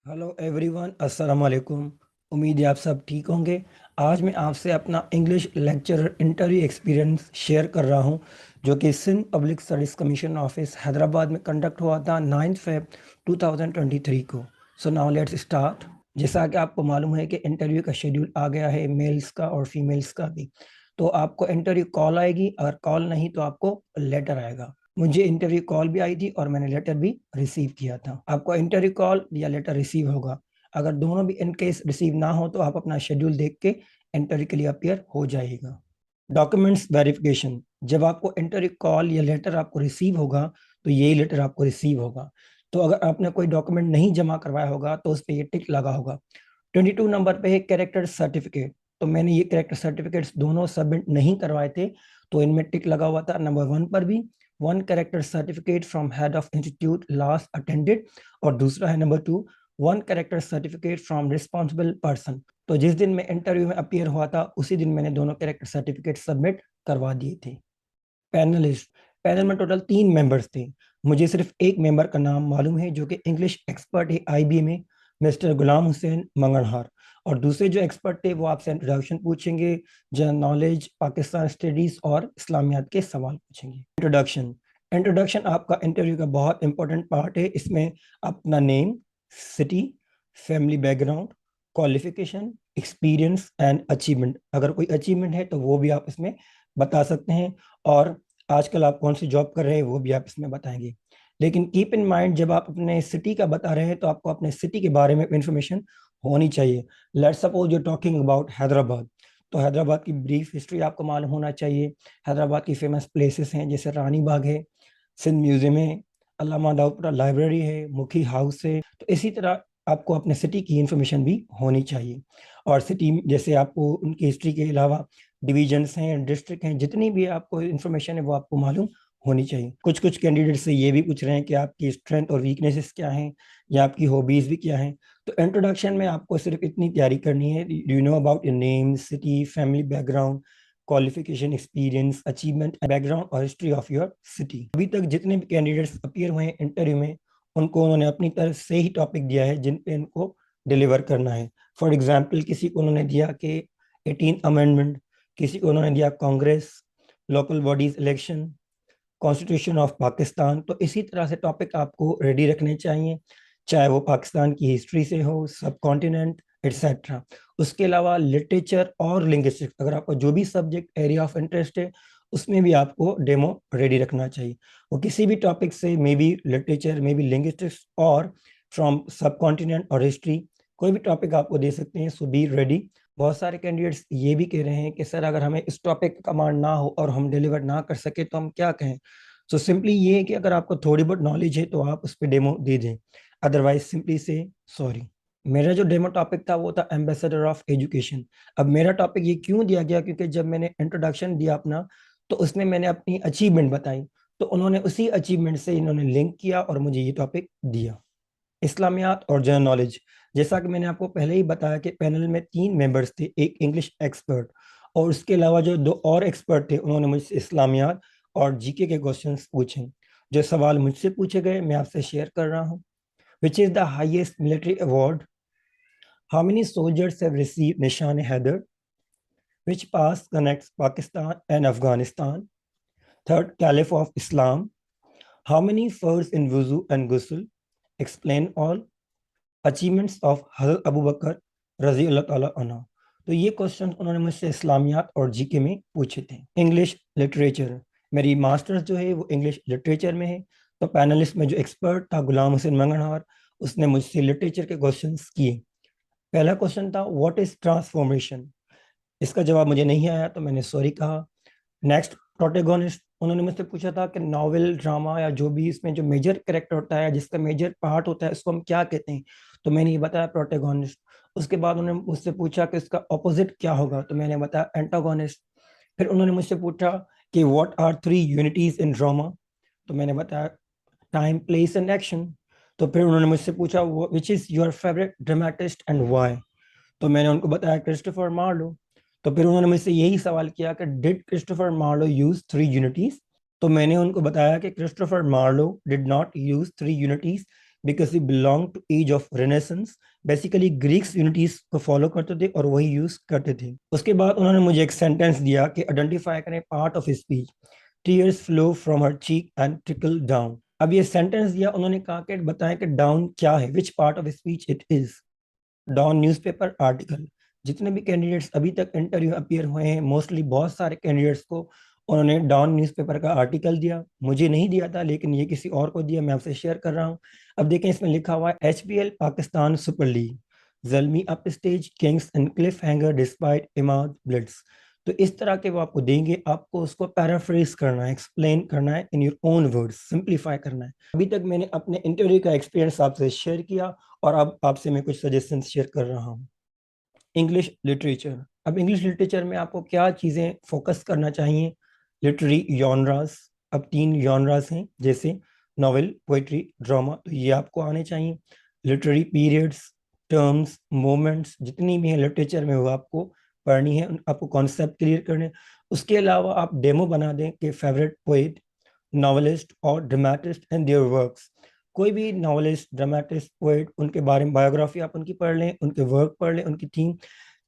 Hello everyone, अस्सलाम वालेकुम। उम्मीद है आप सब ठीक होंगे। आज मैं आपसे अपना English lecture interview experience share कर रहा हूं, जो कि Sindh public service commission office Hyderabad में कंडक्ट हुआ था 9 फेब 2023 को। So now let's start. जैसा कि आपको मालूम है कि इंटरव्यू का शेड्यूल आ गया है, मेल्स का और फीमेल्स का भी। तो आपको इंटरव्यू कॉल आएगी, अगर कॉल नहीं तो आपको लेटर आएगा। मुझे इंटरव्यू कॉल भी आई थी और मैंने लेटर भी रिसीव किया था। आपको इंटरव्यू कॉल या लेटर रिसीव होगा। अगर दोनों भी इन केस रिसीव ना हो तो आप अपना शेड्यूल देख के इंटरव्यू के लिए अपीयर हो जाएगा। Documents verification. जब आपको इंटरव्यू कॉल या लेटर आपको रिसीव होगा तो यही लेटर आपको रिसीव होगा। तो अगर आपने कोई डॉक्यूमेंट नहीं जमा करवाया होगा तो उस पर ये टिक लगा होगा। 22 नंबर पे है कैरेक्टर सर्टिफिकेट। तो मैंने ये कैरेक्टर सर्टिफिकेट्स दोनों सबमिट नहीं करवाए थे, तो इनमें टिक लगा हुआ था। नंबर 1 पर भी one character certificate from head of institute last attended, और दूसरा है number 2 one character certificate from responsible person. तो जिस दिन मैं इंटरव्यू में अपीयर हुआ था उसी दिन मैंने दोनों कैरेक्टर सर्टिफिकेट सबमिट करवा दिए थे। पैनलिस्ट। पैनल में टोटल 3 मेंबर्स थे। मुझे सिर्फ एक मेंबर का नाम मालूम है, जो कि इंग्लिश एक्सपर्ट है आईबी में, मिस्टर गुलाम हुसैन मंगनहार। और दूसरे जो एक्सपर्ट थे वो आपसे इंट्रोडक्शन पूछेंगे, जनरल नॉलेज, पाकिस्तान स्टडीज और इस्लामियात के सवाल पूछेंगे। इंट्रोडक्शन। इंट्रोडक्शन आपका इंटरव्यू का बहुत इंपॉर्टेंट पार्ट है। इसमें अपना name, city, family background, qualification, experience and achievement, अगर कोई अचीवमेंट है तो वो भी आप इसमें बता सकते हैं। और आजकल आप कौन सी जॉब कर रहे हैं वो भी आप इसमें बताएंगे। लेकिन कीप इन माइंड, जब आप अपने सिटी का बता रहे हैं तो आपको अपने सिटी के बारे में इंफॉर्मेशन होनी चाहिए। Let's suppose you talking about Hyderabad, तो हैदराबाद की ब्रीफ हिस्ट्री आपको मालूम होना चाहिए। हैदराबाद की फेमस प्लेसेस हैं, जैसे रानी बाग है, सिंध म्यूजियम है, अल्लामा दाऊदपुरा लाइब्रेरी है, मुखी हाउस है। तो इसी तरह आपको अपने सिटी की इंफॉर्मेशन भी होनी चाहिए। और सिटी जैसे आपको उनकी हिस्ट्री के अलावा डिविजन्स हैं, डिस्ट्रिक्ट हैं, जितनी भी आपको इन्फॉर्मेशन है वो आपको मालूम होनी चाहिए। कुछ कुछ कैंडिडेट से ये भी पूछ रहे हैं कि आपकी स्ट्रेंथ और वीकनेसेस क्या हैं, या आपकी हॉबीज भी क्या हैं। तो इंट्रोडक्शन में आपको सिर्फ इतनी तैयारी करनी है, you know about your name, city, family background, qualification, experience, achievement, background और हिस्ट्री ऑफ योर सिटी। अभी तक जितने भी कैंडिडेट्स अपीयर हुए हैं इंटरव्यू में, उनको उन्होंने अपनी तरफ से ही टॉपिक दिया है जिन पे इनको डिलीवर करना है। फॉर एग्जाम्पल, किसी को उन्होंने दिया कि 18 अमेंडमेंट, किसी को उन्होंने दिया Congress, local bodies election, constitution of Pakistan. तो इसी तरह से टॉपिक आपको रेडी रखने चाहिए, चाहे वो पाकिस्तान की हिस्ट्री से हो, सब कॉन्टिनेंट एट्सेट्रा। उसके अलावा लिटरेचर और लिंग्विस्टिक्स, अगर आपका जो भी सब्जेक्ट एरिया ऑफ इंटरेस्ट है उसमें भी आपको डेमो रेडी रखना चाहिए। वो किसी भी टॉपिक से, may be literature, may be linguistics, और फ्रॉम सब कॉन्टिनेंट और हिस्ट्री, कोई भी टॉपिक आपको दे सकते हैं। सो बी रेडी। बहुत सारे कैंडिडेट्स ये भी कह रहे हैं कि सर अगर हमें इस टॉपिक का कमांड ना हो और हम डिलीवर ना कर सके तो हम क्या कहें। सो सिंपली ये है कि अगर आपको थोड़ी बहुत नॉलेज है तो आप उस पर डेमो दे दें, अदरवाइज सिंपली से सॉरी। मेरा जो डेमो टॉपिक था वो था एम्बेसडर ऑफ एजुकेशन। अब मेरा टॉपिक ये क्यों दिया गया, क्योंकि जब मैंने इंट्रोडक्शन दिया अपना, तो उसमें मैंने अपनी अचीवमेंट बताई, तो उन्होंने उसी अचीवमेंट से इन्होंने लिंक किया और मुझे ये टॉपिक दिया। इस्लामियात और जनरल नॉलेज। जैसा कि मैंने आपको पहले ही बताया कि पैनल में 3 मेंबर्स थे, एक इंग्लिश एक्सपर्ट और उसके अलावा जो 2 और एक्सपर्ट थे, उन्होंने मुझसे इस्लामियात और जीके के क्वेश्चंस पूछे। जो सवाल मुझसे पूछे गए मैं आपसे शेयर कर रहा हूँ। Which is the highest military award? How many soldiers have received Nishan Haider? Which pass connects Pakistan and Afghanistan? Third caliph of Islam? How many फर्ज इन वुजू एंड गुस्ल? Explain all. Achievements of Hazrat Abu बकर रजी अल्लाह ताला अन्हु। तो ये क्वेश्चन उन्होंने मुझसे इस्लामियात और जीके में पूछे थे। English literature. मेरी मास्टर्स जो है वो इंग्लिश लिटरेचर में है। तो पैनलिस्ट में जो एक्सपर्ट था गुलाम हुसैन मंगनहार, उसने मुझसे लिटरेचर के क्वेश्चंस किए। पहला क्वेश्चन था व्हाट इज ट्रांसफॉर्मेशन। इसका जवाब मुझे नहीं आया तो मैंने सॉरी कहा। Next, protagonist. उन्होंने मुझसे पूछा था कि नॉवेल, ड्रामा या जो भी इसमें जो मेजर कैरेक्टर होता है, जिसका मेजर पार्ट होता है, उसको हम क्या कहते हैं। तो मैंने ये बताया प्रोटेगोनिस्ट। उसके बाद उन्होंने मुझसे पूछा कि इसका ऑपोजिट क्या होगा, तो मैंने बताया एंटागोनिस्ट। फिर उन्होंने मुझसे पूछा कि what are 3 unities in drama, तो मैंने बताया टाइम, प्लेस एंड एक्शन। तो फिर उन्होंने मुझसे पूछा which is your favourite dramatist and why, तो मैंने उनको बताया क्रिस्टोफर मार्लो। तो फिर उन्होंने मुझसे यही सवाल किया कि did Christopher Marlowe use 3 unities, तो मैंने उनको बताया कि Christopher Marlowe did not use 3 unities, because we belong to age of Renaissance. Basically Greeks unities کو فالو کرتے تھے اور وہی یوز کرتے تھے. اس کے بعد انہوں نے مجھے ایک سینٹینس دیا کہ آئیڈینٹیفائی کریں part of speech. Tears flow from her cheek and trickle down. اب یہ سینٹینس دیا, انہوں نے کہا کہ بتائیں کہ ڈاؤن کیا ہے, which part of speech it is. Down news paper article. جتنے بھی کینڈیڈیٹس ابھی تک انٹرویو اپیئر ہوئے ہیں, موسٹلی بہت سارے کینڈیڈیٹس کو انہوں نے ڈاؤن نیوز پیپر کا آرٹیکل دیا. مجھے نہیں دیا تھا, لیکن یہ کسی اور کو دیا, میں آپ سے شیئر کر رہا ہوں. اب دیکھیں اس میں لکھا ہوا ہے HPL Pakistan super league, Zalmi upstage kings and cliffhanger despite Imad blitz. تو اس طرح کے وہ آپ کو دیں گے, آپ کو اس کو پیرافریز کرنا ہے, ایکسپلین کرنا ہے in your own words, simplify کرنا ہے. ابھی تک میں نے اپنے انٹرویو کا ایکسپیرینس آپ سے شیئر کیا, اور اب آپ سے میں کچھ سجیشنز شیئر کر رہا ہوں. English literature. اب انگلش لٹریچر میں آپ کو کیا چیزیں فوکس کرنا چاہیے؟ لٹری یونراز. اب 3 یونراز ہیں, جیسے ناول, پوئٹری, ڈراما, تو یہ آپ کو آنے چاہیے. لٹری پیریڈس, ٹرمز, مومنٹس, جتنی بھی ہیں لٹریچر میں وہ آپ کو پڑھنی ہے, آپ کو کانسیپٹ کلیئر کرنے. اس کے علاوہ آپ ڈیمو بنا دیں کہ فیوریٹ پوئٹ, ناولسٹ اور ڈراماٹسٹ اینڈ دیئر ورکس. کوئی بھی ناولسٹ, ڈراماٹسٹ, پوئٹ, ان کے بارے میں بایوگرافی آپ ان کی پڑھ لیں, ان کے ورک پڑھ لیں, ان کی تھیم,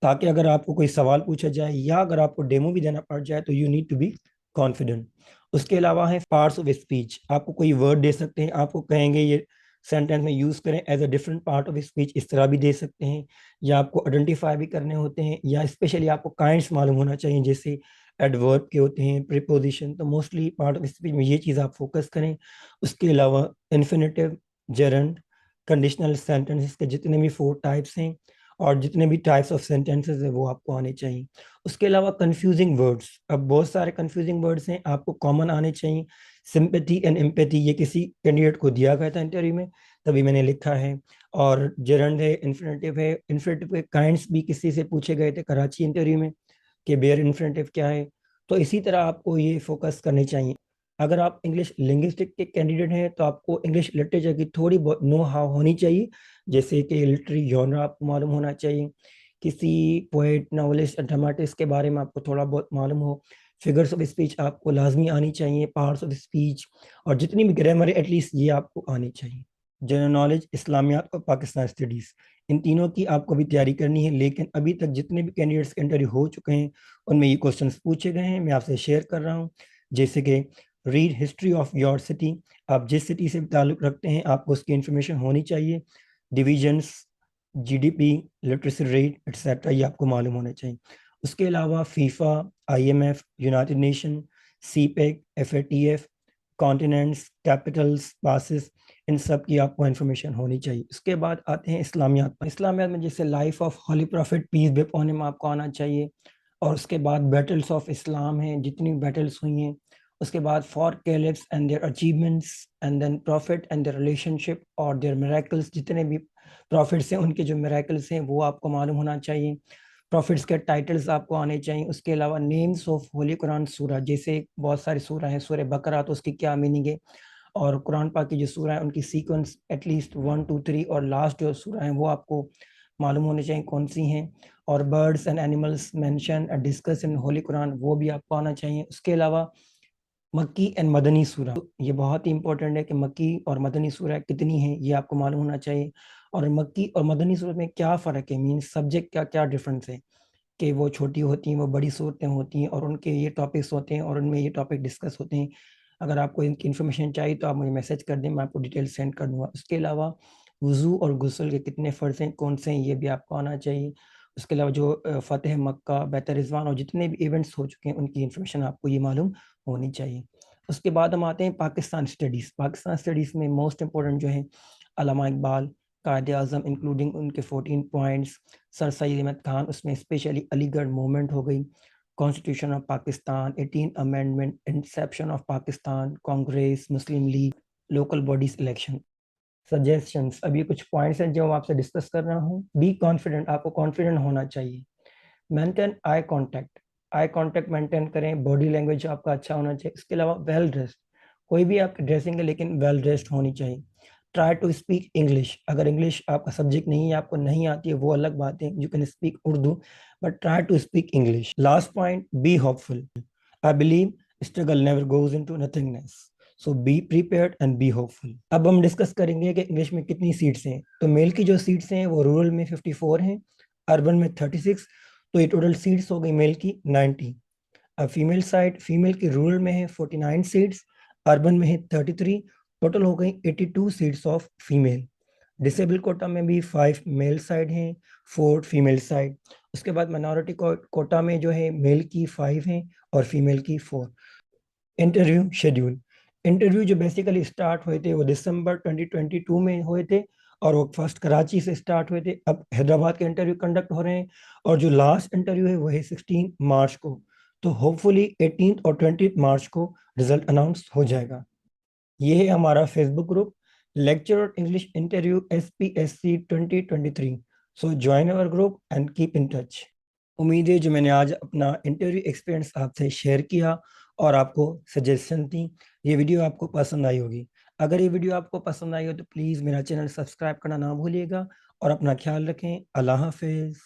تاکہ اگر آپ کو کوئی سوال پوچھا جائے یا اگر آپ کو ڈیمو بھی دینا پڑ جائے تو you need to be confident. اس کے علاوہ ہیں پارٹس آف اسپیچ. آپ کو کوئی ورڈ دے سکتے ہیں, آپ کو کہیں گے یہ سینٹینس میں یوز کریں as a different part of speech, اس طرح بھی دے سکتے ہیں. یا آپ کو آئیڈینٹیفائی بھی کرنے ہوتے ہیں, یا اسپیشلی آپ کو کائنڈس معلوم ہونا چاہیے, جیسے ایڈورب کے ہوتے ہیں, پریپوزیشن. تو موسٹلی پارٹ آف اسپیچ میں یہ چیز آپ فوکس کریں. اس کے علاوہ انفینیٹیو, جیرنڈ, کنڈیشنل سینٹینسز کے جتنے بھی 4 ٹائپس ہیں, اور جتنے بھی ٹائپس آف سینٹینسز ہیں وہ آپ کو آنے چاہیے. اس کے علاوہ کنفیوزنگ ورڈس. اب بہت سارے کنفیوزنگ ورڈس ہیں, آپ کو کامن آنے چاہیے. سمپیتھی اینڈ امپیتھی, یہ کسی کینڈیڈیٹ کو دیا گیا تھا انٹرویو میں, تبھی میں نے لکھا ہے. اور جیرنڈ ہے, انفینیٹیو ہے. انفینیٹیو کے کائنڈس بھی کسی سے پوچھے گئے تھے کراچی انٹرویو میں کہ بیئر انفینیٹیو کیا ہے. تو اسی طرح آپ کو یہ فوکس کرنی چاہیے. اگر آپ انگلش لنگوسٹک کے کینڈیڈیٹ ہیں تو آپ کو انگلش لٹریچر کی تھوڑی بہت نو ہاؤ ہونی چاہیے, جیسے کہ لٹری جانرا آپ کو معلوم ہونا چاہیے, کسی پوئٹ, ناولسٹ, ڈراماٹسٹ کے بارے میں آپ کو تھوڑا بہت معلوم ہو. فگرس آف اسپیچ آپ کو لازمی آنی چاہیے, پارٹس آف اسپیچ, اور جتنی بھی گرامر ہے ایٹ لیسٹ یہ آپ کو آنی چاہیے. جنرل نالج, اسلامیات اور پاکستان اسٹڈیز, ان تینوں کی آپ کو بھی تیاری کرنی ہے. لیکن ابھی تک جتنے بھی کینڈیڈیٹس کے انٹرویو ہو چکے ہیں ان میں یہ کوسچنس پوچھے گئے ہیں, میں آپ سے شیئر کر رہا ہوں. جیسے کہ read history of your city. آپ جس سٹی سے تعلق رکھتے ہیں آپ کو اس کی انفارمیشن ہونی چاہیے. Divisions, GDP, literacy rate etcetera, یہ آپ کو معلوم ہونا چاہیے. اس کے علاوہ FIFA, IMF, United Nation, CPEC, FATF, continents, capitals, passes, ان سب کی آپ کو انفارمیشن ہونی چاہیے. اس کے بعد آتے ہیں اسلامیات. اسلامیات میں جیسے life of holy prophet peace be upon ہم آپ کو آنا چاہیے. اور اس کے بعد بیٹلس آف اسلام ہیں, جتنی بیٹلس ہوئی ہیں. اس کے بعد for caliphs and their achievements, and then prophet and their relationship اور دیئر میریکلس. جتنے بھی پروفٹس ہیں ان کے جو میریکلس ہیں وہ آپ کو معلوم ہونا چاہیے. پروفٹس کے ٹائٹلز آپ کو آنے چاہیے. اس کے علاوہ نیمز آف ہولی قرآن سورہ, جیسے بہت ساری سورہ ہیں, سورہ بقرہ, تو اس کی کیا میننگ ہے, اور قرآن پاک کی جو سورہ ہیں ان کی سیکوینس ایٹ لیسٹ 1 2 3, اور لاسٹ جو سورہ ہیں وہ آپ کو معلوم ہونے چاہیے کون سی ہیں. اور birds and animals mention and discuss in holy Quran, وہ بھی آپ کو آنا چاہیے. اس کے علاوہ مکی اینڈ مدنی سورہ, یہ بہت ہی امپورٹنٹ ہے کہ مکی اور مدنی سورہ کتنی ہیں یہ آپ کو معلوم ہونا چاہیے. اور مکی اور مدنی سورت میں کیا فرق ہے, مینس سبجیکٹ کیا کیا ڈفرنس ہے, کہ وہ چھوٹی ہوتی ہیں, وہ بڑی صورتیں ہوتی ہیں, اور ان کے یہ ٹاپکس ہوتے ہیں, اور ان میں یہ ٹاپک ڈسکس ہوتے ہیں. اگر آپ کو ان کی انفارمیشن چاہیے تو آپ مجھے میسج کر دیں, میں آپ کو ڈیٹیل سینڈ کر دوں گا. اس کے علاوہ وضو اور غسل کے کتنے فرض ہیں, کون سے ہیں, یہ بھی آپ کو آنا چاہیے. اس کے علاوہ جو فتح مکہ, بیت رضوان اور جتنے بھی ایونٹس ہو چکے ہیں ان کی انفارمیشن آپ کو یہ معلوم ہونی چاہیے. اس کے بعد ہم آتے ہیں پاکستان اسٹڈیز. پاکستان اسٹڈیز میں موسٹ امپورٹنٹ جو ہیں علامہ اقبال, قائد اعظم انکلوڈنگ ان کے 14 پوائنٹس, سر سید احمد خان, اس میں اسپیشلی علی گڑھ موومنٹ ہو گئی, constitution of Pakistan, 18 amendment, inception of Pakistan, Congress, Muslim league, local bodies election. Suggestions, اب یہ کچھ پوائنٹس ہیں جو میں آپ سے ڈسکس کر رہا ہوں. بی کانفیڈنٹ, آپ کو کانفیڈنٹ ہونا چاہیے. Maintain eye contact, eye contact maintain کریں. باڈی لینگویج آپ کا اچھا ہونا چاہیے. اس کے علاوہ ویل ڈریسڈ, کوئی بھی آپ کی ڈریسنگ ہے لیکن ویل ڈریسڈ ہونی چاہیے. ٹرائی ٹو اسپیک انگلش, اگر انگلش آپ کا سبجیکٹ نہیں ہے, آپ کو نہیں آتی ہے, وہ الگ بات ہے, you can speak Urdu, but try to speak English. Last point, be hopeful. I believe struggle never goes into nothingness. So be prepared and be hopeful. अब हम डिस्कस करेंगे कि इंग्लिश में कितनी सीट्स हैं। तो मेल की जो सीट्स हैं वो रूरल में 54 हैं, अर्बन में 36, तो ये टोटल सीट्स हो गई मेल की 90। अब फीमेल साइड, फीमेल की रूरल में है 49 सीट्स, अर्बन में है 33, टोटल हो गई 82 seats of female. Disable quota में भी 5 मेल साइड हैं, 4 फीमेल साइड। उसके बाद माइनॉरिटी कोटा में जो है मेल की 5 हैं और फीमेल की 4। इंटरव्यू शेड्यूल, इंटरव्यू जो बेसिकली स्टार्ट हुए थे वो दिसंबर 2022 में हुए थे और वो फर्स्ट कराची से स्टार्ट हुए थे। अब हैदराबाद के इंटरव्यू कंडक्ट हो रहे हैं और जो लास्ट इंटरव्यू है वो है 16 मार्च को। तो होपफुली 18 और 20 मार्च को रिजल्ट अनाउंस हो जाएगा। ये है हमारा Facebook group, lecture English interview SPSC 2023। So join our group and keep in touch. उम्मीद है जो मैंने आज अपना इंटरव्यू एक्सपीरियंस आपसे शेयर किया और आपको सजेशन दी, ये वीडियो आपको पसंद आई होगी। अगर ये वीडियो आपको पसंद आई हो तो प्लीज़ मेरा चैनल सब्सक्राइब करना ना भूलिएगा और अपना ख्याल रखें। अल्लाह हाफिज़।